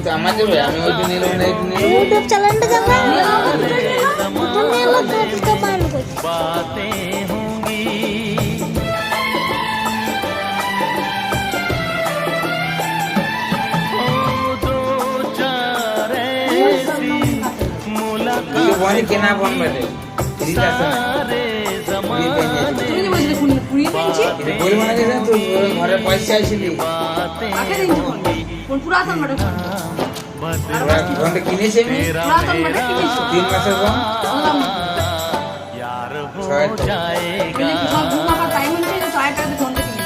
তো আমাদের ভাই আমি ওইটা নিলাম না এইটা নিলাম ইউটিউব চ্যানেলটা জানা দুটো নিয়ে এলো তো দুটো পান করছি ये बोनी के ना बोन बैठे रीता से ये पहने তুমি কি বলছিলে কুড়িয়ে পেয়েছি ये बोल माना के तू घरे पैसा आइছিলি আগে দিন কোন পুরাতন মডেল কোন কিনে ছে আমি পুরাতন মডেল কিনেছো 3 মাসের কম यार हो शायद तो। जाएगा মানে কি সব ঘুমা का টাইম হচ্ছে তো 6 টাকা ফোন কিনেছি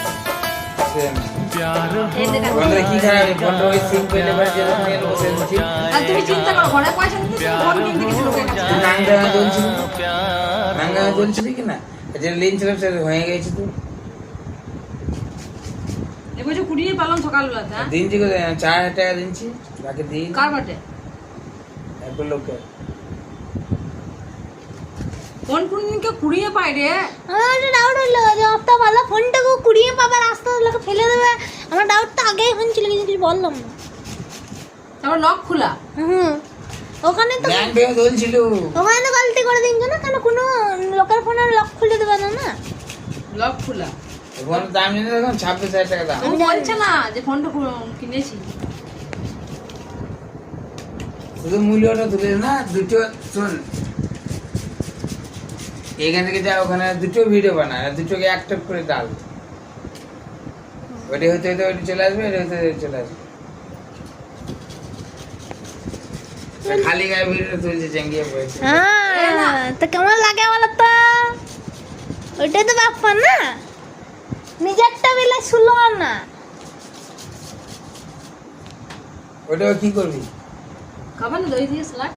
प्यार এই দেখা বন্ধ কি খারাপ ফোন ওই সিম পেলে বাড়ি যেতে নিয়ে বসে আছি আর তুমি চিন্তা করো ঘরে পয়সা নিতে ফোন কিনতে গেছিল লোকের কাছে নাঙ্গা জ্বলছিল प्यार নাঙ্গা জ্বলছিল কি না যে লিন ছিল সে হয়ে গেছে তো এবার যে কুড়িয়ে পেলাম সকালবেলাতে হ্যাঁ দিন থেকে 4000 টাকা দিনছি বাকি দিন কার বাটে একবার লোকে ফোন কুড়িয়ে কুড়িয়ে পাই রে আমার একটা ডাউট হলো যে অতটা ভালো ফোনটাকে কুড়িয়ে পাবার রাস্তা লোকে ফেলে দেবে আমার ডাউটটা আগেই হচ্ছিল কিন্তু কিছু বললাম না তারপর লক খোলা ওখানে তো ব্যাংক থেকে জ্বলছিল ওখানে তো গলতি করে দিন না কেন কোনো লোকের ফোনে লক খুলে দেবে না না লক খোলা ফোন দাম জানি দেখুন 26000 টাকা দাম ও বলছে না যে ফোনটা কিনেছি শুধু মূল্যটা তুলে না দুটো শোন এখান থেকে যা ওখানে দুটো ভিডিও বানায় আর দুটোকে একটা করে ডাল ওইটা হতে হতে ওইটা চলে আসবে এটা হতে হতে চলে আসবে তা খালি গায়ে ভিডিও তুলছে চেঙ্গিয়ে পড়েছে হ্যাঁ তো কেমন লাগে বলো তো ওইটাই তো ব্যাপার না নিজেরটা বেলা শুনলো না ওটা কি করবি খাবার না দই দিয়ে স্যালাড